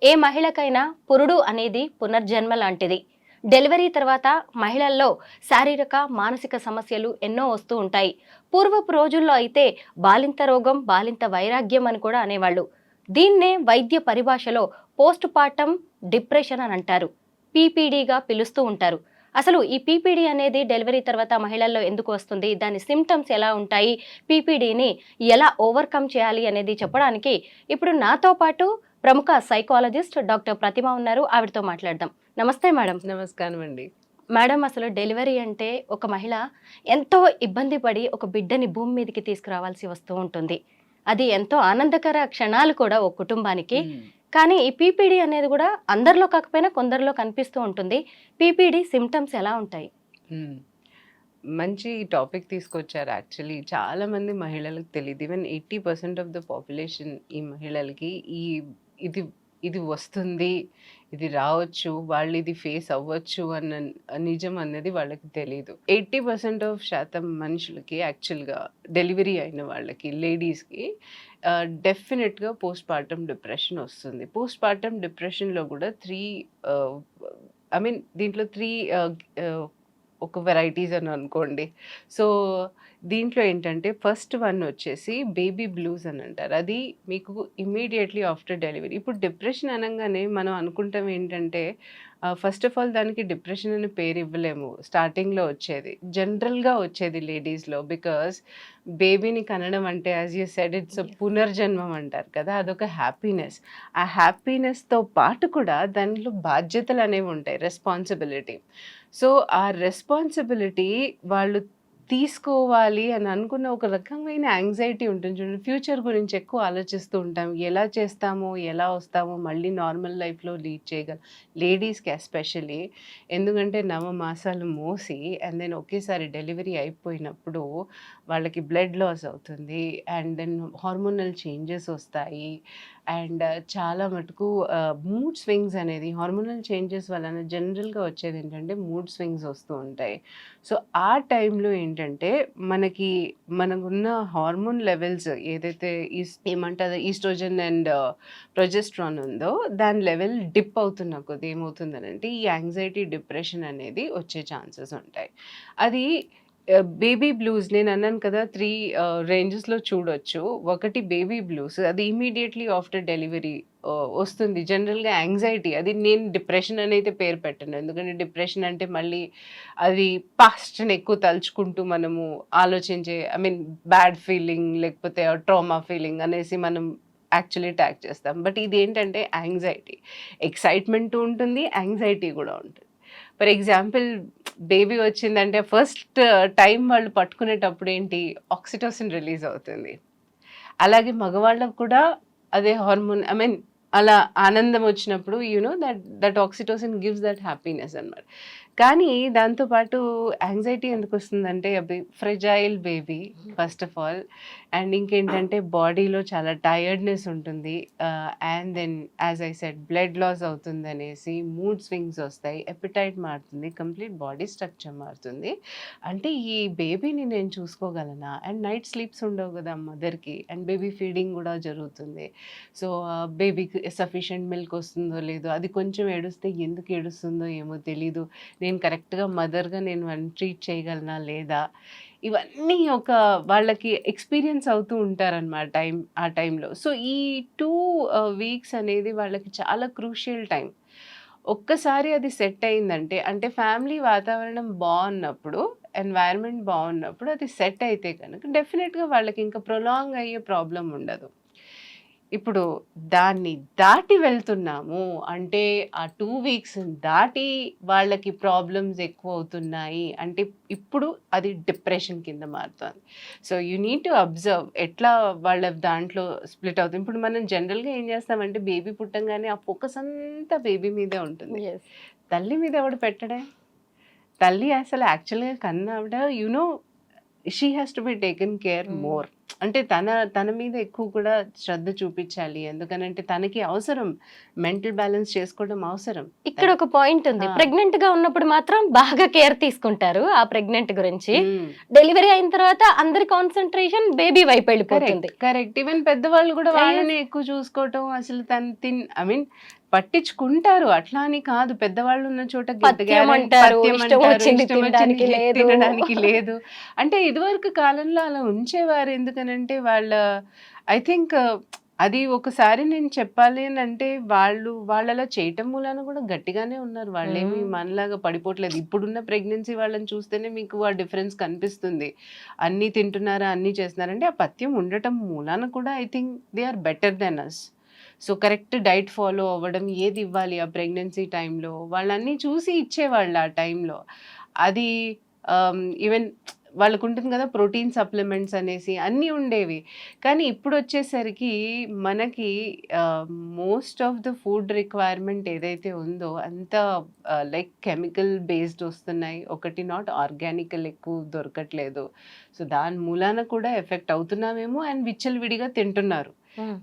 ఏ మహిళకైనా పురుడు అనేది పునర్జన్మ లాంటిది. డెలివరీ తర్వాత మహిళల్లో శారీరక, మానసిక సమస్యలు ఎన్నో వస్తూ ఉంటాయి. పూర్వపు రోజుల్లో అయితే బాలింత రోగం, బాలింత వైరాగ్యం అని కూడా అనేవాళ్ళు. దీన్నే వైద్య పరిభాషలో పోస్ట్ పార్టమ్ డిప్రెషన్ అని అంటారు. పీపీడీగా పిలుస్తూ ఉంటారు. అసలు ఈ పీపీడీ అనేది డెలివరీ తర్వాత మహిళల్లో ఎందుకు వస్తుంది? దాని సిమ్టమ్స్ ఎలా ఉంటాయి? పీపీడీని ఎలా ఓవర్కమ్ చేయాలి అనేది చెప్పడానికి ఇప్పుడు నాతో పాటు ప్రముఖ సైకాలజిస్ట్ డాక్టర్ ప్రతిమ ఉన్నారు. ఆవిడతో మాట్లాడదాం. నమస్తే మేడం. నమస్కారం అండి. మేడం, అసలు డెలివరీ అంటే ఒక మహిళ ఎంతో ఇబ్బంది పడి ఒక బిడ్డని భూమి మీదకి తీసుకురావాల్సి వస్తూ ఉంటుంది. అది ఎంతో ఆనందకర క్షణాలు కూడా ఒక కుటుంబానికి. కానీ ఈ పీపీడీ అనేది కూడా అందరిలో కాకపోయినా కొందరిలో కనిపిస్తూ ఉంటుంది. పీపీడీ సిమ్టమ్స్ ఎలా ఉంటాయి? మ్మ్. మంచి టాపిక్ తీసుకొచ్చారు. యాక్చువల్లీ చాలా మంది మహిళలకు తెలియదు. ఈవెన్ 80% ఆఫ్ ద పాపులేషన్ ఈ మహిళలకి ఇది ఇది వస్తుంది, ఇది రావచ్చు, వాళ్ళు ఇది ఫేస్ అవ్వచ్చు అన్న నిజం అన్నది వాళ్ళకి తెలియదు. 80% ఆఫ్ శాతం మనుషులకి యాక్చువల్గా డెలివరీ అయిన వాళ్ళకి, లేడీస్కి డెఫినెట్గా పోస్ట్ పార్టమ్ డిప్రెషన్ వస్తుంది. పోస్ట్ పార్టమ్ డిప్రెషన్లో కూడా దీంట్లో త్రీ ఒక వెరైటీస్ అని అనుకోండి. సో దీంట్లో ఏంటంటే ఫస్ట్ వన్ వచ్చేసి బేబీ బ్లూస్ అని అంటారు. అది మీకు ఇమ్మీడియట్లీ ఆఫ్టర్ డెలివరీ. ఇప్పుడు డిప్రెషన్ అనగానే మనం అనుకుంటాం ఏంటంటే ఫస్ట్ ఆఫ్ ఆల్ దానికి డిప్రెషన్ అని పేరు ఇవ్వలేము. స్టార్టింగ్లో వచ్చేది, జనరల్గా వచ్చేది లేడీస్లో. బికాస్ బేబీని కనడం అంటే యాజ్ యూ సెడ్ ఇట్స్ పునర్జన్మం అంటారు కదా, అదొక హ్యాపీనెస్. ఆ హ్యాపీనెస్తో పాటు కూడా దానిలో బాధ్యతలు అనేవి ఉంటాయి, రెస్పాన్సిబిలిటీ. సో ఆ రెస్పాన్సిబిలిటీ వాళ్ళు తీసుకోవాలి అని అనుకున్న ఒక రకమైన యాంగ్జైటీ ఉంటుంది చూడండి. ఫ్యూచర్ గురించి ఎక్కువ ఆలోచిస్తూ ఉంటాం. ఎలా చేస్తామో, ఎలా వస్తామో, మళ్ళీ నార్మల్ లైఫ్లో లీడ్ చేయగలం లేడీస్కి ఎస్పెషలీ. ఎందుకంటే నవమాసాలు మోసి అండ్ దెన్ ఒకేసారి డెలివరీ అయిపోయినప్పుడు వాళ్ళకి బ్లడ్ లాస్ అవుతుంది అండ్ దెన్ హార్మోనల్ చేంజెస్ వస్తాయి. అండ్ చాలా మటుకు మూడ్ స్వింగ్స్ అనేది హార్మోనల్ చేంజెస్ వలన జనరల్గా వచ్చేది ఏంటంటే మూడ్ స్వింగ్స్ వస్తూ ఉంటాయి. సో ఆ టైంలో ఏంటంటే మనకున్న హార్మోన్ లెవెల్స్ ఏదైతే ఏమంటారు ఈస్ట్రోజన్ అండ్ ప్రొజెస్ట్రాన్ ఉందో దాని లెవెల్ డిప్ అవుతున్న కొద్ది ఏమవుతుందనంటే ఈ యాంగ్జైటీ, డిప్రెషన్ అనేది వచ్చే ఛాన్సెస్ ఉంటాయి. అది బేబీ బ్లూస్ నేను అన్నాను కదా, 3 రేంజెస్లో చూడొచ్చు. ఒకటి బేబీ బ్లూస్, అది ఇమీడియట్లీ ఆఫ్టర్ డెలివరీ వస్తుంది. జనరల్గా యాంగ్జైటీ, అది నేను డిప్రెషన్ అని అయితే పేరు పెట్టను. ఎందుకంటే డిప్రెషన్ అంటే మళ్ళీ అది పాస్ట్ని ఎక్కువ తలుచుకుంటూ మనము ఆలోచించే బ్యాడ్ ఫీలింగ్ లేకపోతే ట్రామా ఫీలింగ్ అనేసి మనం యాక్చువల్లీ ట్యాగ్ చేస్తాం. బట్ ఇది ఏంటంటే యాంగ్జైటీ, ఎక్సైట్మెంట్ ఉంటుంది, యాంగ్జైటీ కూడా ఉంటుంది. ఫర్ ఎగ్జాంపుల్ బేబీ వచ్చిందంటే ఫస్ట్ టైం వాళ్ళు పట్టుకునేటప్పుడు ఏంటి, ఆక్సిటోసిన్ రిలీజ్ అవుతుంది. అలాగే మగవాళ్ళకు కూడా అదే హార్మోన్ అలా ఆనందం వచ్చినప్పుడు that oxytocin gives that happiness అన్నమాట. కానీ దాంతోపాటు యాంగ్జైటీ ఎందుకు వస్తుందంటే fragile baby first of all. And ఇంకేంటంటే బాడీలో చాలా టైర్డ్నెస్ ఉంటుంది. And then as I said blood loss అవుతుంది అనేసి మూడ్ స్వింగ్స్ వస్తాయి, ఎపిటైట్ మారుతుంది, కంప్లీట్ బాడీ స్ట్రక్చర్ మారుతుంది. అంటే ఈ బేబీని నేను చూసుకోగలనా? అండ్ నైట్ స్లీప్స్ ఉండవు కదా మదర్కి, అండ్ బేబీ ఫీడింగ్ కూడా జరుగుతుంది. సో బేబీకి సఫిషియెంట్ మిల్క్ వస్తుందో లేదో, అది కొంచెం ఏడుస్తే ఎందుకు ఏడుస్తుందో ఏమో తెలీదు, నేను కరెక్ట్గా మదర్గా నేను ట్రీట్ చేయగలనా లేదా, ఇవన్నీ వాళ్ళకి ఎక్స్పీరియన్స్ అవుతూ ఉంటారన్నమాట ఆ టైంలో. సో ఈ 2 వీక్స్ అనేది వాళ్ళకి చాలా క్రూషియల్ టైం. ఒక్కసారి అది సెట్ అయిందంటే, అంటే ఫ్యామిలీ వాతావరణం బాగున్నప్పుడు, ఎన్వైరన్మెంట్ బాగున్నప్పుడు అది సెట్ అయితే కనుక డెఫినెట్గా వాళ్ళకి ఇంకా ప్రొలాంగ్ అయ్యే ప్రాబ్లం ఉండదు. ఇప్పుడు దాన్ని దాటి వెళ్తున్నాము అంటే ఆ 2 వీక్స్ దాటి వాళ్ళకి ప్రాబ్లమ్స్ ఎక్కువ అవుతున్నాయి అంటే ఇప్పుడు అది డిప్రెషన్ కింద మారుతుంది. So you need to observe ఎట్లా వాళ్ళ దాంట్లో స్ప్లిట్ అవుతుంది. ఇప్పుడు మనం జనరల్గా ఏం చేస్తామంటే బేబీ పుట్టంగానే ఆ ఫోకస్ అంతా బేబీ మీదే ఉంటుంది. తల్లి మీద ఎవడు పెట్టడే? తల్లి అసలు యాక్చువల్గా కన్నావిడ she has to be taken care more. అంటే తన మీద ఎక్కువ కూడా శ్రద్ధ చూపించాలి. ఎందుకనంటే తనకి అవసరం, మెంటల్ బ్యాలెన్స్ చేసుకోవడం అవసరం. ఇక్కడ ఒక పాయింట్ ఉంది. ప్రెగ్నెంట్ గా ఉన్నప్పుడు మాత్రం బాగా కేర్ తీసుకుంటారు ఆ ప్రెగ్నెంట్ గురించి. డెలివరీ అయిన తర్వాత అందరి కాన్సన్ట్రేషన్ బేబీ వైపు వెళ్ళిపోతుంది. కరెక్ట్. ఈవెన్ పెద్దవాళ్ళు కూడా వాళ్ళని ఎక్కువ చూసుకోవటం, అసలు పట్టించుకుంటారు, అట్లా అని కాదు. పెద్దవాళ్ళు ఉన్న చోట పథ్యం అంటారు, పథ్యం ఇష్టం అంటారు, వచ్చింది ఇష్టం వచ్చింది తినడానికి లేదు. తినడానికి లేదు. అంటే ఇదివరకు కాలంలో అలా ఉంచేవారు. ఎందుకనంటే వాళ్ళ ఐ థింక్ అది ఒకసారి నేను చెప్పాలి అని అంటే వాళ్ళలా చేయటం మూలాన కూడా గట్టిగానే ఉన్నారు. వాళ్ళేమి మనలాగా పడిపోవట్లేదు. ఇప్పుడున్న ప్రెగ్నెన్సీ వాళ్ళని చూస్తేనే మీకు ఆ డిఫరెన్స్ కనిపిస్తుంది. అన్నీ తింటున్నారా, అన్నీ చేస్తున్నారంటే ఆ పథ్యం ఉండటం మూలాన కూడా I think they are better than us. So correct diet follow అవ్వడం, ఏది ఇవ్వాలి ఆ ప్రెగ్నెన్సీ టైంలో వాళ్ళన్నీ చూసి ఇచ్చేవాళ్ళు ఆ టైంలో. అది ఈవెన్ వాళ్ళకుంటుంది కదా ప్రోటీన్ సప్లిమెంట్స్ అనేసి అన్నీ ఉండేవి. కానీ ఇప్పుడొచ్చేసరికి మనకి most of the food requirement ఏదైతే ఉందో అంతా లైక్ కెమికల్ బేస్డ్ వస్తున్నాయి. ఒకటి నాట్ ఆర్గానికల్ ఎక్కువ దొరకట్లేదు. సో దాని మూలాన కూడా ఎఫెక్ట్ అవుతున్నామేమో అండ్ విచ్చలవిడిగా తింటున్నారు.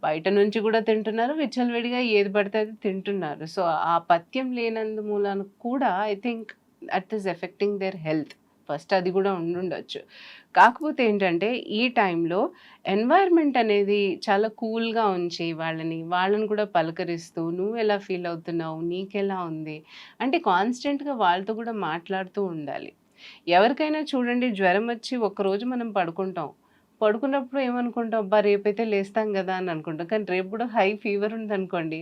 బయట నుంచి కూడా తింటున్నారు, విచ్చలవిడిగా ఏది పడితే అది తింటున్నారు. సో ఆ పథ్యం లేనందు మూలాన కూడా I think that is affecting their health. First అది కూడా ఉండుండొచ్చు. కాకపోతే ఏంటంటే ఈ టైంలో ఎన్వైర్న్మెంట్ అనేది చాలా కూల్గా ఉంచి వాళ్ళని కూడా పలకరిస్తూ నువ్వు ఎలా ఫీల్ అవుతున్నావు, నీకెలా ఉంది అంటే కాన్స్టెంట్గా వాళ్ళతో కూడా మాట్లాడుతూ ఉండాలి. ఎవరికైనా చూడండి జ్వరం వచ్చి ఒక్కరోజు మనం పడుకున్నప్పుడు ఏమనుకుంటాం, అబ్బా రేపైతే లేస్తాం కదా అని అనుకుంటాం. కానీ రేపు కూడా హై ఫీవర్ ఉందనుకోండి,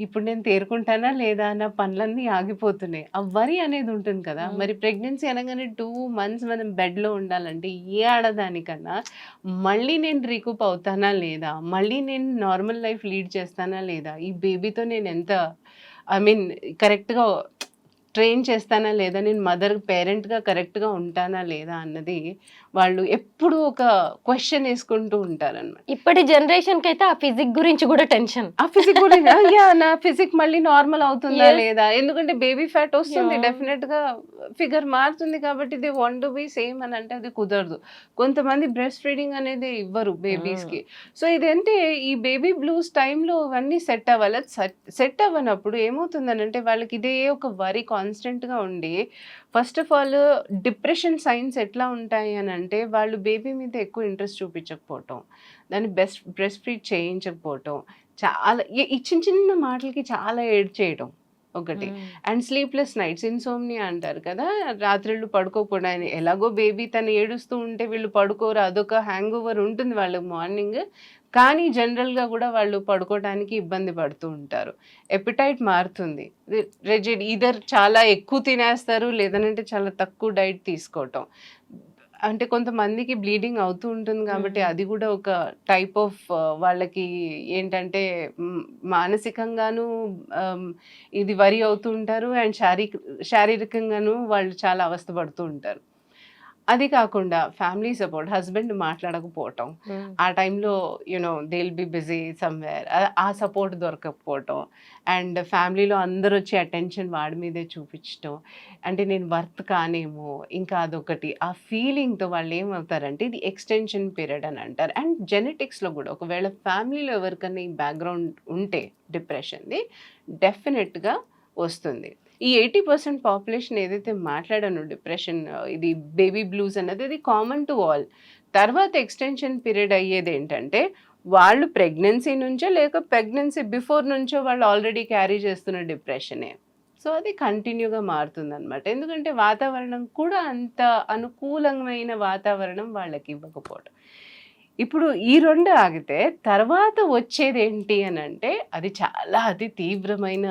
ఇప్పుడు నేను తేరుకుంటానా లేదా నా పనులన్నీ ఆగిపోతున్నాయి. ఆ వరి అనేది ఉంటుంది కదా. మరి ప్రెగ్నెన్సీ అనగానే 2 months మనం బెడ్లో ఉండాలంటే ఏ ఆడదానికన్నా మళ్ళీ నేను రికూప్ అవుతానా లేదా, మళ్ళీ నేను నార్మల్ లైఫ్ లీడ్ చేస్తానా లేదా, ఈ బేబీతో నేను ఎంత ఐ మీన్ కరెక్ట్గా ట్రైన్ చేస్తానా లేదా, నేను పేరెంట్గా కరెక్ట్గా ఉంటానా లేదా అన్నది వాళ్ళు ఎప్పుడు ఒక క్వశ్చన్ వేసుకుంటూ ఉంటారన్నమాట. ఇప్పటి జనరేషన్ కి అయితే ఆ ఫిజిక్ గురించి కూడా టెన్షన్. ఆ ఫిజిక్ గురించి నా ఫిజిక్ మళ్ళీ నార్మల్ అవుతుందా లేదా, ఎందుకంటే బేబీ ఫ్యాట్ వస్తుంది, డెఫినెట్ గా ఫిగర్ మారుతుంది కాబట్టి they want to be same అని అంటే అది కుదరదు. కొంతమంది బ్రెస్ట్ ఫీడింగ్ అనేది ఇవ్వరు బేబీస్ కి. సో ఇదంటే ఈ బేబీ బ్లూస్ టైంలో అవన్నీ సెట్ అవ్వాలి. సెట్ అవ్వనప్పుడు ఏమవుతుందని అంటే వాళ్ళకి ఇదే ఒక వరి కాన్స్టెంట్ గా ఉండి, first of all depression science ఎట్లా ఉంటాయి అని అంటే వాళ్ళు బేబీ మీద ఎక్కువ ఇంట్రెస్ట్ చూపించకపోవటం, దాన్ని బ్రెస్ట్ ఫీడ్ చేయించకపోవటం, చాలా ఈ చిన్న చిన్న మాటలకి చాలా ఏడ్చేయడం ఒకటి. అండ్ స్లీప్లెస్ నైట్స్, ఇన్సోమ్నియా అంటారు కదా, రాత్రిళ్ళు పడుకోకపోవడం. ఎలాగో బేబీ తను ఏడుస్తూ ఉంటే వీళ్ళు పడుకోరు, అదొక హ్యాంగ్ ఓవర్ ఉంటుంది వాళ్ళకి మార్నింగ్. కానీ జనరల్గా కూడా వాళ్ళు పడుకోవడానికి ఇబ్బంది పడుతూ ఉంటారు. ఎపిటైట్ మారుతుంది, రెజిడ్ ఈదర్ చాలా ఎక్కువ తినేస్తారు లేదనంటే చాలా తక్కువ డైట్ తీసుకోవటం. అంటే కొంతమందికి బ్లీడింగ్ అవుతూ ఉంటుంది కాబట్టి అది కూడా ఒక టైప్ ఆఫ్ వాళ్ళకి ఏంటంటే మానసికంగాను ఇది వరి అవుతూ ఉంటారు అండ్ శారీరకంగాను వాళ్ళు చాలా అవస్థ పడుతూ ఉంటారు. అది కాకుండా ఫ్యామిలీ సపోర్ట్, హస్బెండ్ మాట్లాడకపోవటం, ఆ టైంలో they will be busy somewhere, ఆ సపోర్ట్ దొరకకపోవటం, అండ్ ఫ్యామిలీలో అందరూ వచ్చి అటెన్షన్ వాడి మీదే చూపించటం, అంటే నేను వర్త్ కానేమో, ఇంకా అదొకటి. ఆ ఫీలింగ్తో వాళ్ళు ఏమవుతారంటే ఇది ఎక్స్టెన్షన్ పీరియడ్ అని అంటారు. అండ్ జెనెటిక్స్లో కూడా ఒకవేళ ఫ్యామిలీలో ఎవరికైనా ఈ బ్యాక్గ్రౌండ్ ఉంటే డిప్రెషన్ది డెఫినెట్గా వస్తుంది. ఈ 80% పాపులేషన్ ఏదైతే మాట్లాడానో డిప్రెషన్, ఇది బేబీ బ్లూస్ అన్నది ఇది కామన్ టు ఆల్. తర్వాత ఎక్స్టెన్షన్ పీరియడ్ అయ్యేది ఏంటంటే వాళ్ళు ప్రెగ్నెన్సీ నుంచో లేక ప్రెగ్నెన్సీ బిఫోర్ నుంచో వాళ్ళు ఆల్రెడీ క్యారీ చేస్తున్న డిప్రెషనే. సో అది కంటిన్యూగా మారుతుందన్నమాట. ఎందుకంటే వాతావరణం కూడా అంత అనుకూలమైన వాతావరణం వాళ్ళకి ఇవ్వకపోవడం. ఇప్పుడు ఈ 2 ఆగితే తర్వాత వచ్చేది ఏంటి అని అంటే అది చాలా అతి తీవ్రమైన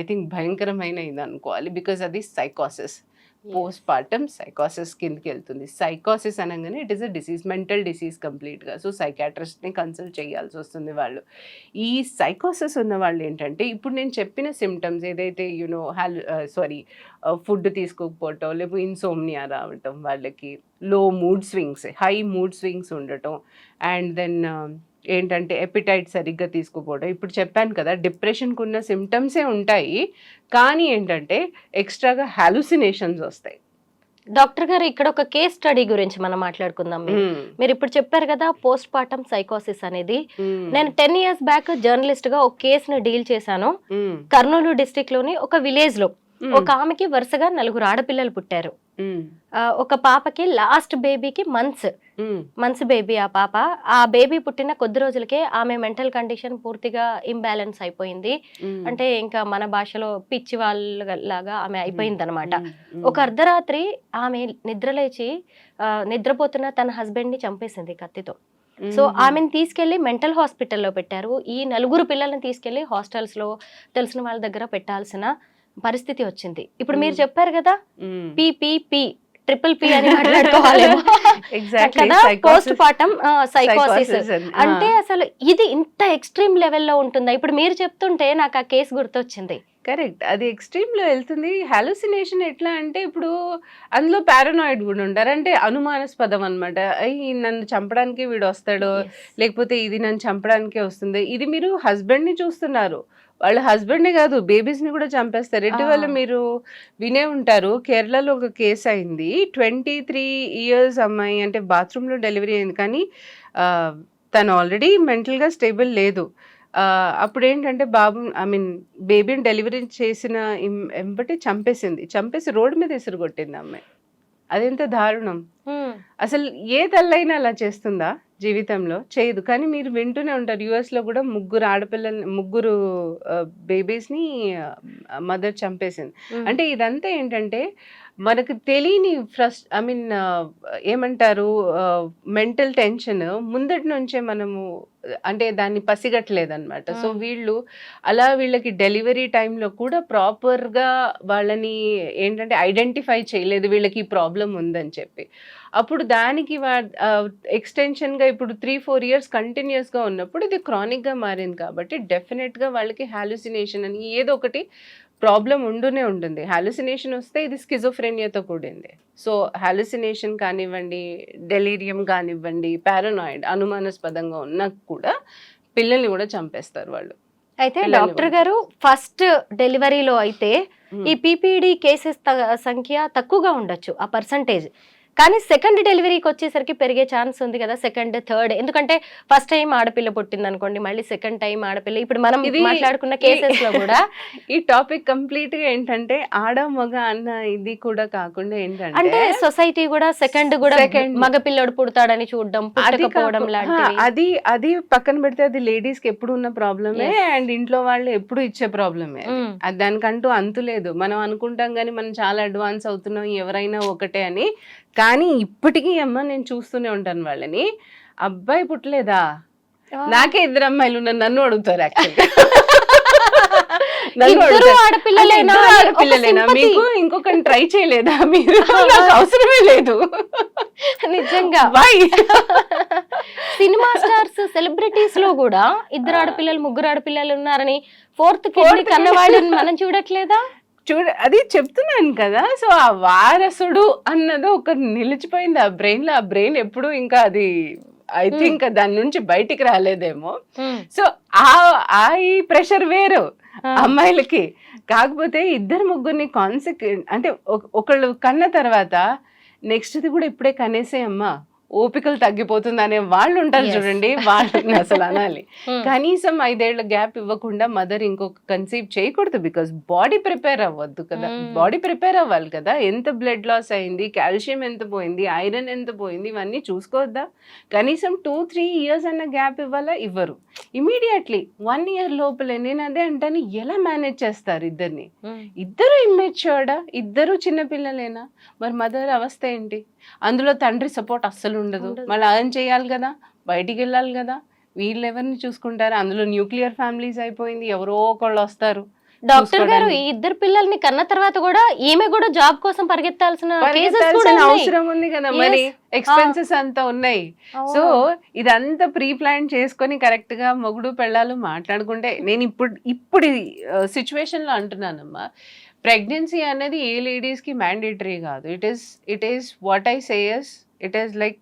ఐ థింక్ భయంకరమైన ఇది అనుకోవాలి. బికాజ్ అది సైకోసిస్, పోస్ట్ పార్టమ్ సైకోసిస్ కిందకి వెళ్తుంది. సైకోసిస్ అనగానే it is a disease, mental disease కంప్లీట్గా. సో సైకాట్రిస్ట్ని కన్సల్ట్ చేయాల్సి వస్తుంది వాళ్ళు. ఈ సైకోసిస్ ఉన్న వాళ్ళు ఏంటంటే ఇప్పుడు నేను చెప్పిన సిమ్టమ్స్ ఏదైతే ఫుడ్ తీసుకోకపోవటం, లేకపోతే ఇన్సోమ్నియా రావటం, వాళ్ళకి లో mood swings, high mood swings ఉండటం, అండ్ దెన్ ఏంటంటే ఎపిటైట్ సరిగ్గా తీసుకోపోవడం. ఇప్పుడు చెప్పాను కదా డిప్రెషన్కి ఉన్న సిమ్టమ్సే ఉంటాయి, కానీ ఏంటంటే ఎక్స్ట్రాగా హాలుసినేషన్స్ వస్తాయి. డాక్టర్ గారు ఇక్కడ ఒక కేస్ స్టడీ గురించి మనం మాట్లాడుకుందాం. మీరు ఇప్పుడు చెప్పారు కదా పోస్ట్ పార్టమ్ సైకోసిస్ అనేది. నేను 10 years బ్యాక్ జర్నలిస్ట్ గా ఒక కేసును డీల్ చేశాను. కర్నూలు డిస్ట్రిక్ట్ లోని ఒక విలేజ్ లో ఒక ఆమెకి వరుసగా 4 ఆడపిల్లలు పుట్టారు. ఒక పాపకి లాస్ట్ బేబీకి మంత్స్ బేబీ. ఆ బేబీ పుట్టిన కొద్ది రోజులకే ఆమె మెంటల్ కండిషన్ పూర్తిగా ఇంబ్యాలెన్స్ అయిపోయింది. అంటే ఇంకా మన భాషలో పిచ్చి వాళ్ళలాగా ఆమె అయిపోయింది అనమాట. ఒక అర్ధరాత్రి ఆమె నిద్రలేచి నిద్రపోతున్న తన హస్బెండ్ ని చంపేసింది కత్తితో. సో ఆమెను తీసుకెళ్లి మెంటల్ హాస్పిటల్లో పెట్టారు. ఈ 4 పిల్లల్ని తీసుకెళ్లి హాస్టల్స్ లో తెలిసిన వాళ్ళ దగ్గర పెట్టాల్సిన పరిస్థితి వచ్చింది. ఇప్పుడు మీరు చెప్పారు కదా పిపిపి ట్రిపుల్ పి అని మాట్లాడుకోవాలేమో కదా, పోస్ట్ పార్టం సైకోసిస్ అంటే అసలు ఇది ఇంత ఎక్స్ట్రీమ్ లెవెల్లో ఉంటుందా? ఇప్పుడు మీరు చెప్తుంటే నాకు ఆ కేసు గుర్తొచ్చింది. కరెక్ట్, అది ఎక్స్ట్రీమ్ లో వెళ్తుంది. హాలుసినేషన్ ఎట్లా అంటే ఇప్పుడు అందులో పారానాయిడ్ కూడా ఉంటారు, అంటే అనుమానాస్పదం అనమాట. అయ్యి నన్ను చంపడానికి వీడు వస్తాడో, లేకపోతే ఇది నన్ను చంపడానికే వస్తుంది. ఇది మీరు హస్బెండ్ ని చూస్తున్నారు, వాళ్ళ హస్బెండ్ ని కాదు బేబీస్ ని కూడా చంపేస్తారు. ఇటీవల మీరు వినే ఉంటారు, కేరళలో ఒక కేసు అయింది. 23 years అమ్మాయి, అంటే బాత్రూమ్ లో డెలివరీ అయింది, కానీ తను ఆల్రెడీ మెంటల్ గా స్టేబుల్ లేదు. అప్పుడు ఏంటంటే బేబీని డెలివరీ చేసిన ఎంబటి చంపేసి రోడ్డు మీద కొట్టింది అమ్మాయి. అదెంత దారుణం! అసలు ఏ తల్లైనా అలా చేస్తుందా జీవితంలో? చేయదు. కానీ మీరు వింటూనే ఉంటారు, యుఎస్ లో కూడా ముగ్గురు బేబీస్ ని మదర్ చంపేసింది. అంటే ఇదంతా ఏంటంటే మనకు తెలియని ఏమంటారు, మెంటల్ టెన్షన్ ముందటి నుంచే మనము అంటే దాన్ని పసిగట్టలేదన్నమాట. సో వీళ్ళకి డెలివరీ టైంలో కూడా ప్రాపర్గా వాళ్ళని ఏంటంటే ఐడెంటిఫై చేయలేదు, వీళ్ళకి ఈ ప్రాబ్లం ఉందని చెప్పి. అప్పుడు దానికి ఎక్స్టెన్షన్గా ఇప్పుడు 3-4 years కంటిన్యూస్గా ఉన్నప్పుడు ఇది క్రానిక్గా మారింది. కాబట్టి డెఫినెట్గా వాళ్ళకి హాలుసినేషన్ అని ఏదో ఒకటి ప్రాబ్లం ఉంటూనే ఉంటుంది. హాలుసినేషన్ వస్తే ఇది స్కిజోఫ్రెనియాతో కూడింది. సో హాలుసినేషన్ కానివ్వండి, డెలీరియం కానివ్వండి, పారానాయిడ్ అనుమానాస్పదంగా ఉన్నా కూడా పిల్లల్ని కూడా చంపేస్తారు వాళ్ళు. అయితే డాక్టర్ గారు, ఫస్ట్ డెలివరీలో అయితే ఈ పీపీడి కేసెస్ సంఖ్య తక్కువగా ఉండొచ్చు, ఆ పర్సంటేజ్. కానీ సెకండ్ డెలివరీకి వచ్చేసరికి పెరిగే ఛాన్స్ ఉంది కదా, సెకండ్ థర్డ్. ఎందుకంటే ఫస్ట్ టైం ఆడపిల్ల పుట్టింది అనుకోండి, మళ్ళీ సెకండ్ టైం ఆడపిల్ల. ఇప్పుడు మనం మాట్లాడుకున్న కేసెస్ లో కూడా ఈ టాపిక్ కంప్లీట్ గా ఏంటంటే ఆడ మగ అన్న ఇది కూడా కాకుండా ఏంటంటే, అంటే సొసైటీ కూడా సెకండ్ మగ పిల్లడు పుడతాడని చూడడం, పుట్టకపోవడం లాంటివి. అది పక్కన పెడితే అది లేడీస్ కి ఎప్పుడు ఉన్న ప్రాబ్లమే, అండ్ ఇంట్లో వాళ్ళు ఎప్పుడు ఇచ్చే ప్రాబ్లమే. అది దానికంటూ అంతు లేదు. మనం అనుకుంటాం కానీ మనం చాలా అడ్వాన్స్ అవుతున్నాం, ఎవరైనా ఒకటే అని. కానీ ఇప్పటికీ అమ్మ నేను చూస్తూనే ఉంటాను వాళ్ళని, అబ్బాయి పుట్టలేదా, నాకే 2 అమ్మాయిలు నన్ను అడుగుతారు. ఆడపిల్లలేనా మీకు, ఇంకొకరిని ట్రై చేయలేదా మీరు, అవసరమే లేదు నిజంగా. సినిమా స్టార్స్, సెలబ్రిటీస్ లో కూడా 2 ఆడపిల్లలు 3 ఆడపిల్లలు ఉన్నారని, 4th కిడ్నీ కన్నవాళ్ళని మనం చూడట్లేదా? అది చెప్తున్నాను కదా. సో ఆ వారసుడు అన్నది ఒక నిలిచిపోయింది ఆ బ్రెయిన్ లో. ఆ బ్రెయిన్ ఎప్పుడు ఇంకా అది ఐ థింక్ దాని నుంచి బయటికి రాలేదేమో. సో ఈ ప్రెషర్ వేరు అమ్మాయిలకి. కాకపోతే 2-3 కాన్సిక్వెంట్ అంటే ఒకళ్ళు కన్న తర్వాత నెక్స్ట్ది కూడా ఇప్పుడే కనేసే అమ్మా, ఓపికలు తగ్గిపోతుంది అనే వాళ్ళు ఉంటారు చూడండి, వాళ్ళని అసలు అనాలి. కనీసం 5 ఏళ్ల గ్యాప్ ఇవ్వకుండా మదర్ ఇంకొక కన్సీవ్ చేయకూడదు. బికాస్ బాడీ ప్రిపేర్ అవ్వద్దు కదా, బాడీ ప్రిపేర్ అవ్వాలి కదా. ఎంత బ్లడ్ లాస్ అయింది, కాల్షియం ఎంత పోయింది, ఐరన్ ఎంత పోయింది, ఇవన్నీ చూసుకోవద్దా? కనీసం 2-3 years అన్న గ్యాప్ ఇవ్వాలా? ఇవ్వరు. ఇమీడియట్లీ 1 year లోపలే. నేను అదే అంటాను, ఎలా మేనేజ్ చేస్తారు ఇద్దరిని? ఇద్దరు ఇమ్మెచ్యూర్డా, ఇద్దరు చిన్నపిల్లలేనా? మరి మదర్ అవస్థ ఏంటి? అందులో తండ్రి సపోర్ట్ అస్సలు ఉండదు. మళ్ళీ అర్న్ చేయాలి కదా, బయటికి వెళ్ళాలి కదా, వీళ్ళు ఎవరిని చూసుకుంటారు? అందులో న్యూక్లియర్ ఫ్యామిలీస్ అయిపోయింది, ఎవరో ఒకళ్ళు వస్తారు. డాక్టర్ గారు, ఈ 2 పిల్లల్ని కన్న తర్వాత కూడా ఈమె కూడా జాబ్ కోసం పరిగెత్తాల్సిన అవసరం ఉంది కదా, మరి ఎక్స్పెన్సెస్ అంతా ఉన్నాయి. సో ఇదంతా ప్రీ ప్లాన్ చేసుకొని కరెక్ట్ గా మొగుడు పెళ్ళాలు మాట్లాడుకుంటే, నేను ఇప్పుడు సిచ్యువేషన్ లో అంటున్నానమ్మా, ప్రెగ్నెన్సీ అనేది ఏ లేడీస్ కి మ్యాండేటరీ కాదు. It is what I says, it is like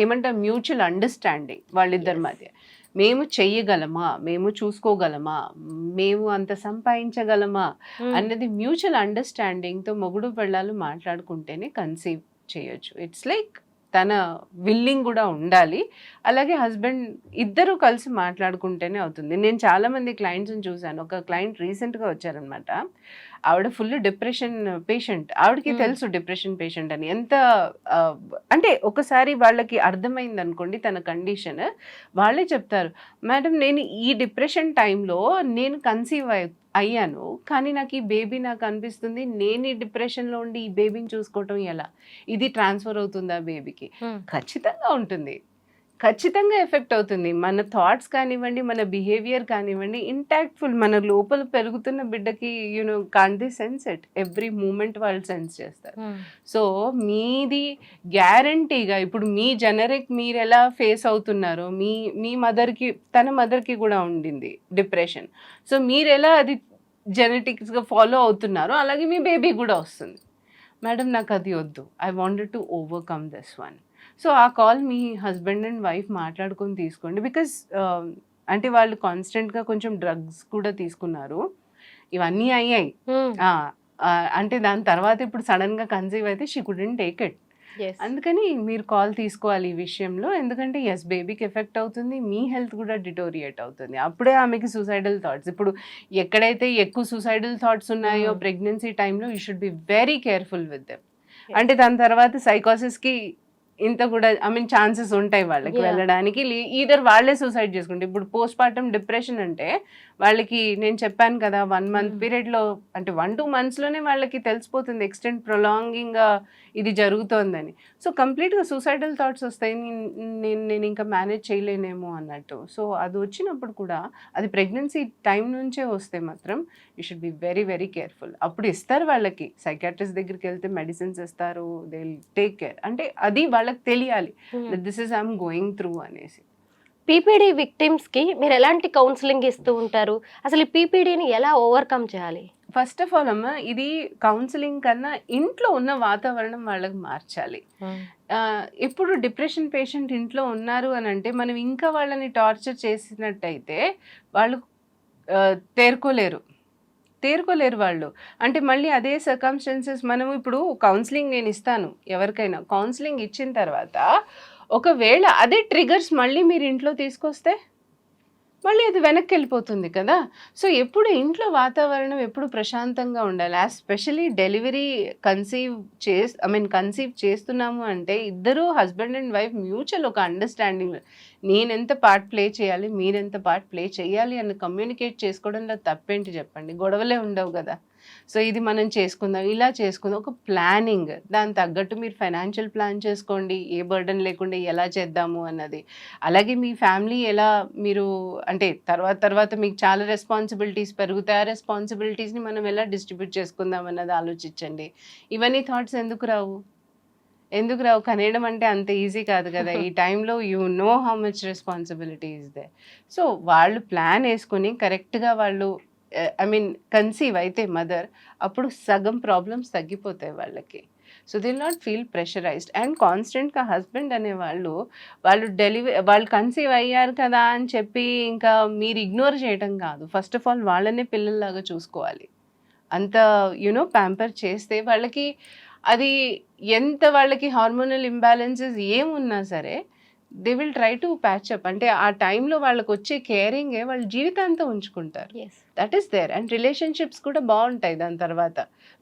ఏమంటారు, మ్యూచువల్ అండర్స్టాండింగ్ వాళ్ళిద్దరి మధ్య. మేము చెయ్యగలమా, మేము చూసుకోగలమా, మేము అంత సంపాదించగలమా అన్నది మ్యూచువల్ అండర్స్టాండింగ్తో మొగుడు పెళ్ళాలు మాట్లాడుకుంటేనే కన్సీవ్ చేయొచ్చు. ఇట్స్ లైక్ తన విల్లింగ్ కూడా ఉండాలి. అలాగే హస్బెండ్ ఇద్దరు కలిసి మాట్లాడుకుంటేనే అవుతుంది. నేను చాలామంది క్లయింట్స్ని చూశాను. ఒక క్లయింట్ రీసెంట్గా వచ్చారనమాట. ఆవిడ ఫుల్ డిప్రెషన్ పేషెంట్. ఆవిడకి తెలుసు డిప్రెషన్ పేషెంట్ అని. ఎంత అంటే ఒకసారి వాళ్ళకి అర్థమైంది అనుకోండి తన కండిషన్, వాళ్ళే చెప్తారు, మేడం నేను ఈ డిప్రెషన్ టైంలో నేను కన్సీవ్ అయ్యాను, కానీ నాకు ఈ బేబీ నాకు అనిపిస్తుంది నేను ఈ డిప్రెషన్లో ఉండి ఈ బేబీని చూసుకోవటం ఎలా, ఇది ట్రాన్స్ఫర్ అవుతుందా బేబీకి? ఖచ్చితంగా ఉంటుంది, ఖచ్చితంగా ఎఫెక్ట్ అవుతుంది. మన థాట్స్ కానివ్వండి, మన బిహేవియర్ కానివ్వండి, ఇంటాక్ట్ఫుల్ మన లోపల పెరుగుతున్న బిడ్డకి can't the sense it every moment వాళ్ళు సెన్స్ చేస్తారు. సో మీది గ్యారంటీగా ఇప్పుడు మీ జనరిక్ మీరు ఎలా ఫేస్ అవుతున్నారో మీ మదర్కి తన మదర్కి కూడా ఉండింది డిప్రెషన్. సో మీరు ఎలా అది జెనెటిక్స్గా ఫాలో అవుతున్నారో అలాగే మీ బేబీ కూడా వస్తుంది. మేడం నాకు అది వద్దు, I wanted to overcome this one. So ఆ కాల్ మీ హస్బెండ్ అండ్ వైఫ్ మాట్లాడుకొని తీసుకోండి. బికాస్ అంటే వాళ్ళు కాన్స్టెంట్గా కొంచెం డ్రగ్స్ కూడా తీసుకున్నారు, ఇవన్నీ అయ్యాయి. అంటే దాని తర్వాత ఇప్పుడు సడన్గా కన్సీవ్ అయితే షీ కుడెంట్ టేక్ ఇట్. అందుకని మీరు కాల్ తీసుకోవాలి ఈ విషయంలో. ఎందుకంటే ఎస్ బేబీకి ఎఫెక్ట్ అవుతుంది, మీ హెల్త్ కూడా డిటోరియేట్ అవుతుంది. అప్పుడే ఆమెకి సూసైడల్ థాట్స్. ఇప్పుడు ఎక్కడైతే ఎక్కువ సూసైడల్ థాట్స్ ఉన్నాయో ప్రెగ్నెన్సీ టైంలో you should be very careful with them. అంటే దాని తర్వాత సైకోసిస్కి ఇంత కూడా ఛాన్సెస్ ఉంటాయి వాళ్ళకి వెళ్ళడానికి. ఈధర్ వాళ్ళే సూసైడ్ చేసుకుంటే, ఇప్పుడు పోస్ట్ పార్టమ్ డిప్రెషన్ అంటే వాళ్ళకి నేను చెప్పాను కదా 1 month పీరియడ్లో అంటే 1-2 monthsలోనే వాళ్ళకి తెలిసిపోతుంది ఎక్స్టెంట్ ప్రొలాంగింగ్ ఇది జరుగుతోందని. సో కంప్లీట్గా సూసైడల్ థాట్స్ వస్తాయి, నేను ఇంకా మేనేజ్ చేయలేనేమో అన్నట్టు. సో అది వచ్చినప్పుడు కూడా అది ప్రెగ్నెన్సీ టైం నుంచే వస్తే మాత్రం you should be very very careful. అప్పుడు ఇస్తారు వాళ్ళకి, సైకాట్రిస్ట్ దగ్గరికి వెళ్తే మెడిసిన్స్ ఇస్తారు, దే విల్ టేక్ కేర్. అంటే అది వాళ్ళకి తెలియాలి this is I'm going through అనేసి. పీపీడీ విక్టిమ్స్కి మీరు ఎలాంటి కౌన్సిలింగ్ ఇస్తూ ఉంటారు? అసలు ఈ పీపీడీని ఎలా ఓవర్కమ్ చేయాలి? ఫస్ట్ ఆఫ్ ఆల్ అమ్మ, ఇది కౌన్సిలింగ్ కన్నా ఇంట్లో ఉన్న వాతావరణం వాళ్ళకి మార్చాలి. ఇప్పుడు డిప్రెషన్ పేషెంట్ ఇంట్లో ఉన్నారు అని అంటే మనం ఇంకా వాళ్ళని టార్చర్ చేసినట్టయితే వాళ్ళు తేరుకోలేరు వాళ్ళు. అంటే మళ్ళీ అదే సర్కమ్స్టెన్సెస్ మనం ఇప్పుడు కౌన్సిలింగ్ నేను ఇస్తాను ఎవరికైనా, కౌన్సిలింగ్ ఇచ్చిన తర్వాత ఒకవేళ అదే ట్రిగర్స్ మళ్ళీ మీరు ఇంట్లో తీసుకొస్తే మళ్ళీ అది వెనక్కి వెళ్ళిపోతుంది కదా. సో ఎప్పుడు ఇంట్లో వాతావరణం ఎప్పుడు ప్రశాంతంగా ఉండాలి. ఎస్పెషలీ డెలివరీ కన్సీవ్ చేస్తున్నాము అంటే ఇద్దరు హస్బెండ్ అండ్ వైఫ్ మ్యూచువల్ ఒక అండర్స్టాండింగ్, నేనెంత పార్ట్ ప్లే చేయాలి, మీరెంత పార్ట్ ప్లే చేయాలి అని కమ్యూనికేట్ చేసుకోవడంలో తప్పేంటి చెప్పండి, గొడవలే ఉండవు కదా. సో ఇది మనం చేసుకుందాం, ఇలా చేసుకుందాం, ఒక ప్లానింగ్, దాని తగ్గట్టు మీరు ఫైనాన్షియల్ ప్లాన్ చేసుకోండి, ఏ బర్డన్ లేకుండా ఎలా చేద్దాము అన్నది. అలాగే మీ ఫ్యామిలీ ఎలా మీరు అంటే తర్వాత మీకు చాలా రెస్పాన్సిబిలిటీస్ పెరుగుతాయి, ఆ రెస్పాన్సిబిలిటీస్ని మనం ఎలా డిస్ట్రిబ్యూట్ చేసుకుందాం అన్నది ఆలోచించండి. ఇవన్నీ థాట్స్ ఎందుకు రావు? కనేయడం అంటే అంత ఈజీ కాదు కదా ఈ టైంలో. You know how much responsibility is they. So వాళ్ళు ప్లాన్ వేసుకుని కరెక్ట్గా వాళ్ళు కన్సీవ్ అయితే మదర్, అప్పుడు సగం ప్రాబ్లమ్స్ తగ్గిపోతాయి వాళ్ళకి. So they will not feel pressurised. And కాన్స్టెంట్గా హస్బెండ్ అనేవాళ్ళు వాళ్ళు కన్సీవ్ అయ్యారు కదా అని చెప్పి ఇంకా మీరు ఇగ్నోర్ చేయడం కాదు. ఫస్ట్ ఆఫ్ ఆల్ వాళ్ళనే పిల్లల్లాగా చూసుకోవాలి. అంత ప్యాంపర్ చేస్తే వాళ్ళకి అది ఎంత వాళ్ళకి హార్మోనల్ ఇంబ్యాలెన్సెస్ ఏమున్నా సరే they will try to patch up. అంటే ఆ టైంలో వాళ్ళకి వచ్చే కేరింగే వాళ్ళు జీవితాంతం ఉంచుకుంటారు. That is there. And relationships కూడా బాగుంటాయి దాని తర్వాత.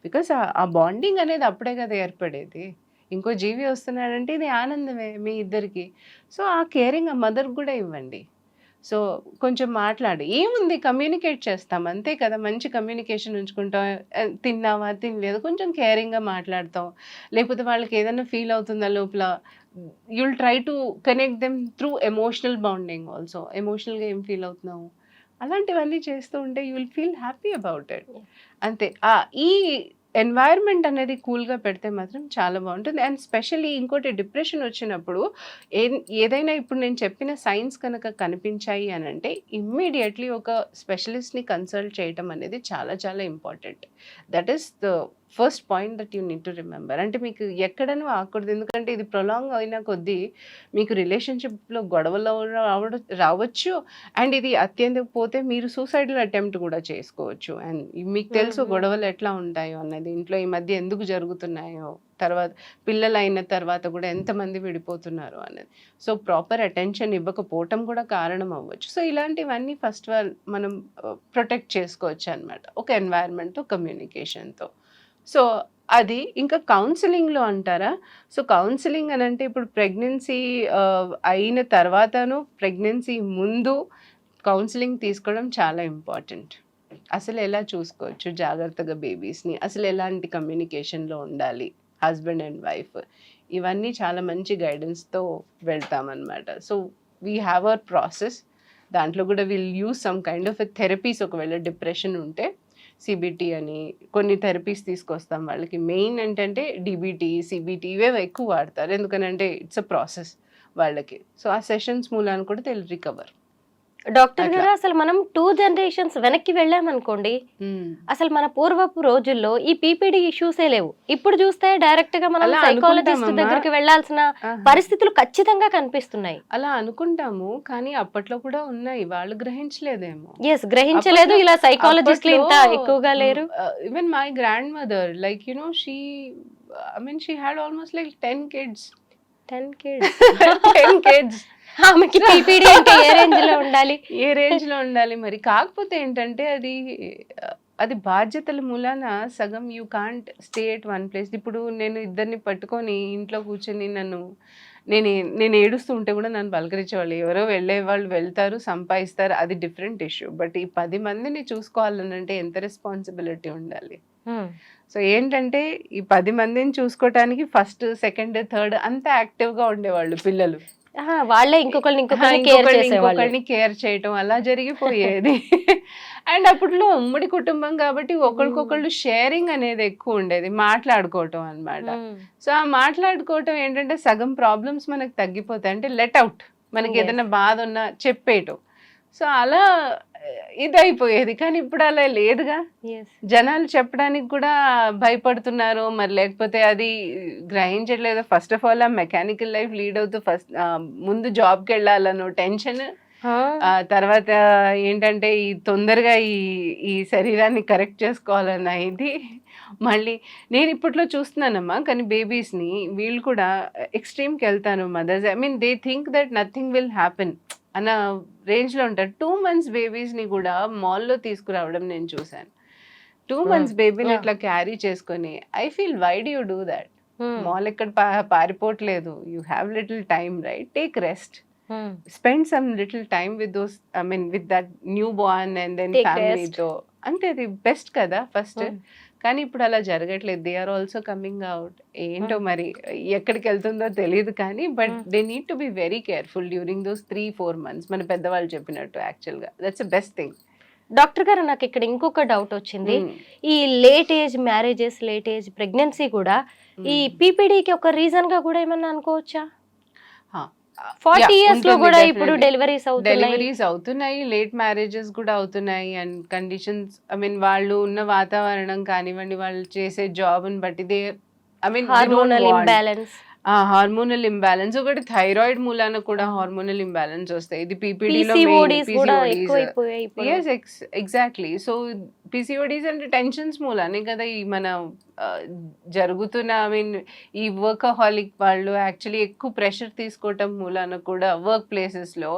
బికాస్ ఆ బాండింగ్ అనేది అప్పుడే కదా ఏర్పడేది. ఇంకో జీవి వస్తున్నాడంటే ఇది ఆనందమే మీ ఇద్దరికి. సో ఆ కేరింగ్ ఆ మదర్కి కూడా ఇవ్వండి. సో కొంచెం మాట్లాడి ఏముంది, కమ్యూనికేట్ చేస్తాం అంతే కదా, మంచి కమ్యూనికేషన్ ఉంచుకుంటాం. తిన్నావా తినలేదు కొంచెం కేరింగ్గా మాట్లాడతాం. లేకపోతే వాళ్ళకి ఏదైనా ఫీల్ అవుతుందా లోపల, you'll try to connect them through emotional bonding also. ఎమోషనల్గా ఏం ఫీల్ అవుతున్నావు అలాంటివన్నీ చేస్తూ ఉంటే you will feel happy about it. అంతే. ఈ ఎన్వైర్న్మెంట్ అనేది కూల్గా పెడితే మాత్రం చాలా బాగుంటుంది. అండ్ స్పెషల్లీ ఇంకోటి, డిప్రెషన్ వచ్చినప్పుడు ఏదైనా ఇప్పుడు నేను చెప్పిన సైన్స్ కనుక కనిపించాయి అని అంటే ఇమ్మీడియట్లీ ఒక స్పెషలిస్ట్ని కన్సల్ట్ చేయటం అనేది చాలా చాలా important. That is the first point that you need to remember. అంటే మీకు ఎక్కడనూ ఆగకూడదు. ఎందుకంటే ఇది ప్రొలాంగ్ అయిన కొద్దీ మీకు రిలేషన్‌షిప్‌లో గొడవలు రావచ్చు. అండ్ ఇది అత్యంతకు పోతే మీరు సూసైడల్ అటెంప్ట్ కూడా చేసుకోవచ్చు. అండ్ మీకు తెలుసు గొడవలు ఎట్లా ఉంటాయో అన్నది. ఇంట్లో ఈ మధ్య ఎందుకు జరుగుతున్నాయో, తర్వాత పిల్లలైన తర్వాత కూడా ఎంతమంది విడిపోతున్నారు అనేది. సో ప్రాపర్ అటెన్షన్ ఇవ్వకపోవటం కూడా కారణం అవ్వచ్చు. సో ఇలాంటివన్నీ ఫస్ట్ మనం ప్రొటెక్ట్ చేసుకోవచ్చు అనమాట, ఒక ఎన్వైరన్మెంట్తో, కమ్యూనికేషన్తో. సో అది ఇంకా కౌన్సిలింగ్లో అంటారా? సో కౌన్సిలింగ్ అని అంటే ఇప్పుడు ప్రెగ్నెన్సీ అయిన తర్వాతను ప్రెగ్నెన్సీ ముందు కౌన్సిలింగ్ తీసుకోవడం చాలా ఇంపార్టెంట్. అసలు ఎలా చూసుకోవచ్చు జాగ్రత్తగా బేబీస్ని, అసలు ఎలాంటి కమ్యూనికేషన్లో ఉండాలి హస్బెండ్ అండ్ వైఫ్, ఇవన్నీ చాలా మంచి గైడెన్స్తో వెళ్తామన్నమాట. So we have our process. దాంట్లో కూడా will use some kind of therapies. ఒకవేళ డిప్రెషన్ ఉంటే సిబిటి అని కొన్ని థెరపీస్ తీసుకొస్తాం వాళ్ళకి. మెయిన్ ఏంటంటే డిబిటి, సిబిటి ఇవే ఎక్కువ వాడతారు. ఎందుకనంటే ఇట్స్ అ ప్రాసెస్ వాళ్ళకి. సో ఆ సెషన్స్ మూలాన్ని కూడా థిల్ రికవర్. డాక్టర్ గారు, అసలు మనం 2 జనరేషన్స్ వెనక్కి వెళ్ళామనుకోండి, అసలు మన పూర్వపు రోజుల్లో ఈ పీపీడి ఇష్యూసే లేవు. ఇప్పుడు చూస్తే డైరెక్ట్ గా మనం అలా సైకాలజిస్ట్ అనుకుంటామమ్మా. దగ్గరికి వెళ్ళాల్సిన పరిస్థితులు ఖచ్చితంగా కనిపిస్తున్నాయి. అలా అనుకుంటాము, కానీ అప్పట్లో కూడా ఉన్నాయి, వాళ్ళు గ్రహించలేదేమో. ఎస్, గ్రహించలేదు. ఇలా సైకాలజిస్టులు ఇంత ఎక్కువగా లేరు. Even my grand mother, like you know, she had almost like 10 kids. 10 kids. 10 kids. ఆమెకి పీపీడి అంటే ఏ రేంజ్ లో ఉండాలి? ఏ రేంజ్ లో ఉండాలి మరి. కాకపోతే ఏంటంటే అది బాధ్యతల మూలాన సగం you can't stay at one place. ఇప్పుడు నేను ఇద్దరిని పట్టుకొని ఇంట్లో కూర్చొని నేను ఏడుస్తూ ఉంటే కూడా నన్ను పలకరించేవాళ్ళు. ఎవరో వెళ్ళే వాళ్ళు వెళ్తారు, సంపాదిస్తారు, అది డిఫరెంట్ ఇష్యూ. బట్ ఈ 10 మందిని చూసుకోవాలనంటే ఎంత రెస్పాన్సిబిలిటీ ఉండాలి. సో ఏంటంటే ఈ 10 మందిని చూసుకోవటానికి ఫస్ట్, సెకండ్, థర్డ్ అంతా యాక్టివ్గా ఉండేవాళ్ళు పిల్లలు. వాళ్ళే ఇంకొకరిని కేర్ చేయటం అలా జరిగిపోయేది. అండ్ అప్పట్లో ఉమ్మడి కుటుంబం కాబట్టి ఒకరికొకళ్ళు షేరింగ్ అనేది ఎక్కువ ఉండేది, మాట్లాడుకోవటం అన్నమాట. సో ఆ మాట్లాడుకోవటం ఏంటంటే సగం ప్రాబ్లమ్స్ మనకు తగ్గిపోతాయి. అంటే లెట్ అవుట్, మనకి ఏదైనా బాధ ఉన్నా చెప్పేయటం. సో అలా ఇదైపోయేది. కానీ ఇప్పుడు అలా లేదుగా. జనాలు చెప్పడానికి కూడా భయపడుతున్నారు, మరి లేకపోతే అది గ్రహించట్లేదు. ఫస్ట్ ఆఫ్ ఆల్ ఆ మెకానికల్ లైఫ్ లీడ్ అవుతూ ముందు జాబ్కి వెళ్ళాలనో టెన్షన్, తర్వాత ఏంటంటే ఈ తొందరగా ఈ శరీరాన్ని కరెక్ట్ చేసుకోవాలన్న ఇది. మళ్ళీ నేను ఇప్పట్లో చూస్తున్నానమ్మా, కానీ బేబీస్ని వీళ్ళు కూడా ఎక్స్ట్రీమ్కి వెళ్తాను mothers. I mean they think that nothing will happen అన్న రేంజ్లో ఉంటారు. 2 months బేబీస్ని కూడా మాల్లో తీసుకురావడం నేను చూశాను. 2 months బేబీని ఇట్లా క్యారీ చేసుకొని, I feel why do you do that? మాల్ ఎక్కడ పారిపోవట్లేదు. You have little time, right? Take rest, spend some little time with those, I mean with that newborn and then ఫ్యామిలీతో. అంటే అది బెస్ట్ కదా ఫస్ట్. కానీ ఇప్పుడు అలా జరగట్లేదు. They are also coming out. ఏంటో మరి ఎక్కడికి వెళ్తుందో తెలియదు కానీ, but they need to be very careful during those 3-4 months. మన పెద్దవాళ్ళు చెప్పినట్టు యాక్చువల్గా that's the best thing. Doctor గారు, నాకు ఇక్కడ ఇంకొక డౌట్ వచ్చింది. ఈ late age marriages, late age pregnancy కూడా ఈ పీపీడీకి ఒక రీజన్ గా కూడా ఏమన్నా అనుకోవచ్చా? 40 years లో కూడా ఇప్పుడు డెలివరీస్ అవుతున్నాయి, లేట్ మ్యారేజెస్ కూడా అవుతున్నాయి. అండ్ కండిషన్స్, ఐ మీన్ వాళ్ళు ఉన్న వాతావరణం కానివ్వండి, వాళ్ళు చేసే జాబ్ని బట్టి హార్మోనల్ ఇంబ్యాలెన్స్. హార్మోనల్ ఇంబ్యాలెన్స్ ఒకటి, థైరాయిడ్ మూలాన కూడా హార్మోనల్ ఇంబ్యాలెన్స్ వస్తాయి. ఇది పీపీడీలో ఎగ్జాక్ట్లీ. సో పిసిఓడీస్ అంటే టెన్షన్స్ మూలానే కదా ఈ మన జరుగుతున్న, ఐ మీన్ ఈ వర్కహాలిక్ వాళ్ళు యాక్చువల్లీ ఎక్కువ ప్రెషర్ తీసుకోవటం మూలాన కూడా వర్క్ ప్లేసెస్లో,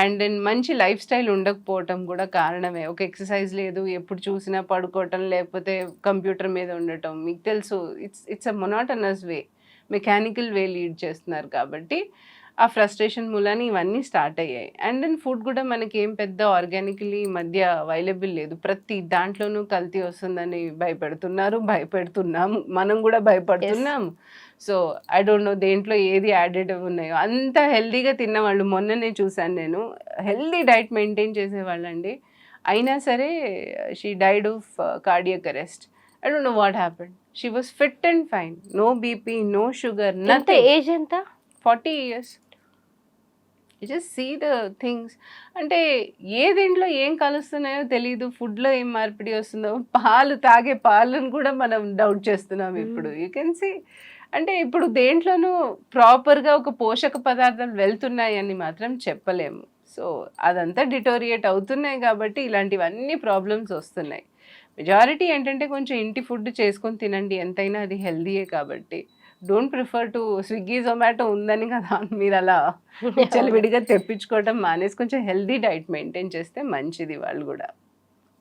అండ్ మంచి లైఫ్ స్టైల్ ఉండకపోవటం కూడా కారణమే. ఒక ఎక్సర్సైజ్ లేదు, ఎప్పుడు చూసినా పడుకోవటం, లేకపోతే కంప్యూటర్ మీద ఉండటం. మీకు తెలుసు, it's a monotonous way, mechanical way lead చేస్తున్నారు కాబట్టి ఆ ఫ్రస్ట్రేషన్ మూలాన్ని ఇవన్నీ స్టార్ట్ అయ్యాయి. అండ్ దెన్ ఫుడ్ కూడా మనకి ఏం పెద్ద ఆర్గానికలీ ఈ మధ్య అవైలబుల్ లేదు. ప్రతి దాంట్లోనూ కల్తీ వస్తుందని భయపెడుతున్నాము, మనం కూడా భయపడుతున్నాము. సో ఐ డోంట్ నో దేంట్లో ఏది యాడెడ్ ఉన్నాయో. అంత హెల్దీగా తిన్నవాళ్ళు మొన్ననే చూశాను నేను, హెల్దీ డైట్ మెయింటైన్ చేసేవాళ్ళండి. అయినా సరే she died of cardiac arrest. I don't know what happened. She was fit and fine. No BP, no sugar, nothing. Age ఎంత? 40 years. Just see the things. అంటే ఏ దేంట్లో ఏం కలుస్తున్నాయో తెలీదు, ఫుడ్లో ఏం మార్పిడి వస్తుందో, తాగే పాలను కూడా మనం డౌట్ చేస్తున్నాం ఇప్పుడు. యూ కెన్ సీ అంటే ఇప్పుడు దేంట్లోనూ ప్రాపర్గా ఒక పోషక పదార్థాలు వెళ్తున్నాయని మాత్రం చెప్పలేము. సో అదంతా డిటోరియేట్ అవుతున్నాయి కాబట్టి ఇలాంటివన్నీ ప్రాబ్లమ్స్ వస్తున్నాయి. మెజారిటీ ఏంటంటే కొంచెం ఇంటి ఫుడ్ చేసుకొని తినండి, ఎంతైనా అది హెల్దీయే కాబట్టి. Don't prefer to Swiggy Zomato ఉందని కదా మీరు అలా విడిగా తెప్పించుకోవడం మానేసి కొంచెం హెల్దీ డైట్ మెయింటైన్ చేస్తే మంచిది వాళ్ళు కూడా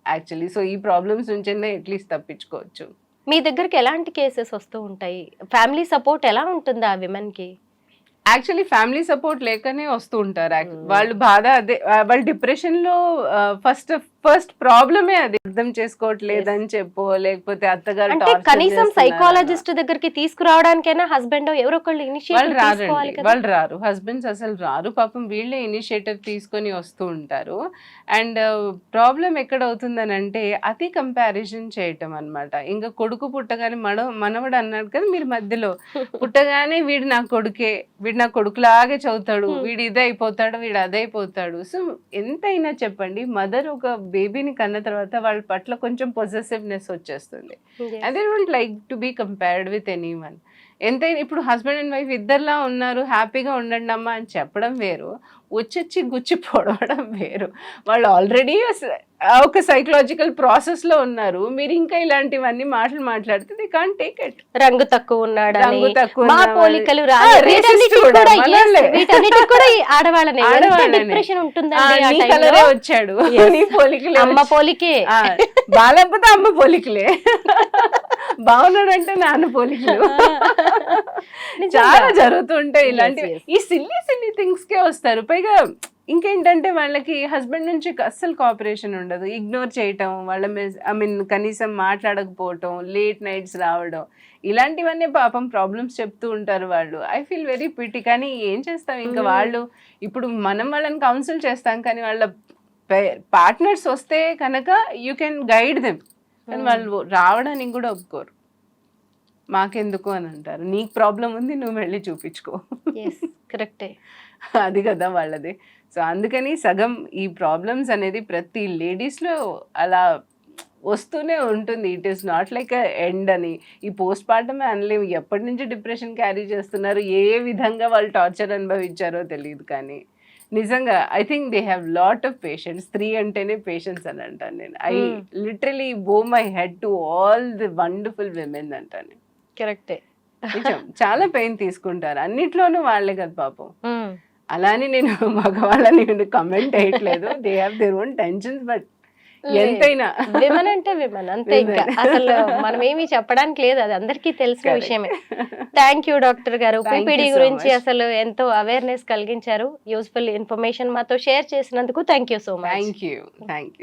యాక్చువల్లీ. సో ఈ ప్రాబ్లమ్స్ నుంచైనా అట్లీస్ట్ తప్పించుకోవచ్చు. మీ దగ్గరికి ఎలాంటి కేసెస్ వస్తూ ఉంటాయి? ఫ్యామిలీ సపోర్ట్ ఎలా ఉంటుంది ఆ విమెన్ కి? యాక్చువల్లీ ఫ్యామిలీ సపోర్ట్ లేకనే వస్తూ ఉంటారు. వాళ్ళు బాధ అదే, వాళ్ళు డిప్రెషన్ లో ఫస్ట్ ప్రాబ్లమే అది. అర్థం చేసుకోవట్లేదని చెప్పో, లేకపోతే అత్తగారు అంటే కనీసం సైకాలజిస్ట్ దగ్గరికి తీసుకురావడానికైనా హస్బెండ్ ఎవరో ఒకళ్ళు ఇనిషియేటివ్ తీసుకోవాలి కదా. వాళ్ళు రారు, హస్బెండ్స్ అసలు రారు పాపం, వీళ్ళే ఇనిషియేటివ్ తీసుకొని వస్తూ ఉంటారు. అండ్ ప్రాబ్లం ఎక్కడ అవుతుందని అంటే అతి కంపారిజన్ చేయటం అన్నమాట. ఇంకా కొడుకు పుట్టగానే మనవడు అన్నాడు కదా మీరు మధ్యలో, పుట్టగానే వీడు నా కొడుకే, వీడు నా కొడుకులాగే చదువుతాడు, వీడు ఇదే అయిపోతాడు, వీడు అదే అయిపోతాడు. సో ఎంతైనా చెప్పండి, మదర్ ఒక బేబీని కన్న తర్వాత వాళ్ళ పట్ల కొంచెం పొజెసివ్నెస్ వచ్చేస్తుంది. And they don't like to be compared with anyone. ఎంతైనా ఇప్పుడు హస్బెండ్ అండ్ వైఫ్ ఇద్దరులా ఉన్నారు, హ్యాపీగా ఉండండి అమ్మా అని చెప్పడం వేరు, వచ్చి గుచ్చి పొడవడం వేరు. వాళ్ళు ఆల్రెడీ ఒక సైకలాజికల్ ప్రాసెస్ లో ఉన్నారు, మీరు ఇంకా ఇలాంటివన్నీ మాట్లాడితే దే కాంట్ టేక్ ఇట్. రంగు తక్కువ ఉన్నాడు, రంగు తక్కువ మా పోలికలు కలరే వచ్చాడు, నీ పోలికలే, అమ్మ పోలికే, బాలేకపోతే అమ్మ పోలికలే, బాగున్నాడు అంటే నాన్న పోలికలు. చాలా జరుగుతుంటాయి ఇలాంటివి. ఈ సిల్లీ థింగ్స్ కే వస్తారు. పైగా ఇంకేంటంటే వాళ్ళకి హస్బెండ్ నుంచి అస్సలు కోఆపరేషన్ ఉండదు, ఇగ్నోర్ చేయటం, వాళ్ళ కనీసం మాట్లాడకపోవటం, లేట్ నైట్స్ రావడం, ఇలాంటివన్నీ పాపం ప్రాబ్లమ్స్ చెప్తూ ఉంటారు వాళ్ళు. I feel very pity. కానీ ఏం చేస్తాం ఇంకా, వాళ్ళు ఇప్పుడు మనం వాళ్ళని కౌన్సిల్ చేస్తాం, కానీ వాళ్ళ పార్ట్నర్స్ వస్తే కనుక యూ కెన్ గైడ్ దెమ్, కానీ వాళ్ళు రావడానికి కూడా ఒప్పుకోరు. మాకెందుకు అని అంటారు, నీకు ప్రాబ్లం ఉంది నువ్వు వెళ్ళి చూపించుకో. కరెక్టే, అది కదా వాళ్ళది. సో అందుకని సగం ఈ ప్రాబ్లమ్స్ అనేది ప్రతి లేడీస్లో అలా వస్తూనే ఉంటుంది. It is not like a end అని. ఈ పోస్ట్ పార్టమే అనలేము, ఎప్పటి నుంచి డిప్రెషన్ క్యారీ చేస్తున్నారు, ఏ విధంగా వాళ్ళు టార్చర్ అనుభవించారో తెలియదు. కానీ నిజంగా I think they have lot of patience. స్త్రీ అంటేనే పేషెన్స్ అని అంటాను నేను. ఐ లిటరలీ బో my head to all the wonderful women అంటాను. కరెక్టే, చాలా పెయిన్ తీసుకుంటారు అన్నిట్లోనూ వాళ్ళే కదా పాపం. అలానే నేను మగవాళ్ళని కమెంట్ చేయట్లేదు, they have their own tensions, but ఎంతైనా విమెన్ అంటే విమెన్ అంతే. ఇంకా అసలు మనం ఏమీ చెప్పడానికి లేదు, అది అందరికీ తెలిసిన విషయమే. థ్యాంక్ యూ డాక్టర్ గారు, పీపీడీ గురించి అసలు ఎంతో అవేర్నెస్ కలిగించారు. యూస్ఫుల్ ఇన్ఫర్మేషన్ మాతో షేర్ చేసినందుకు thank you so much. Thank you.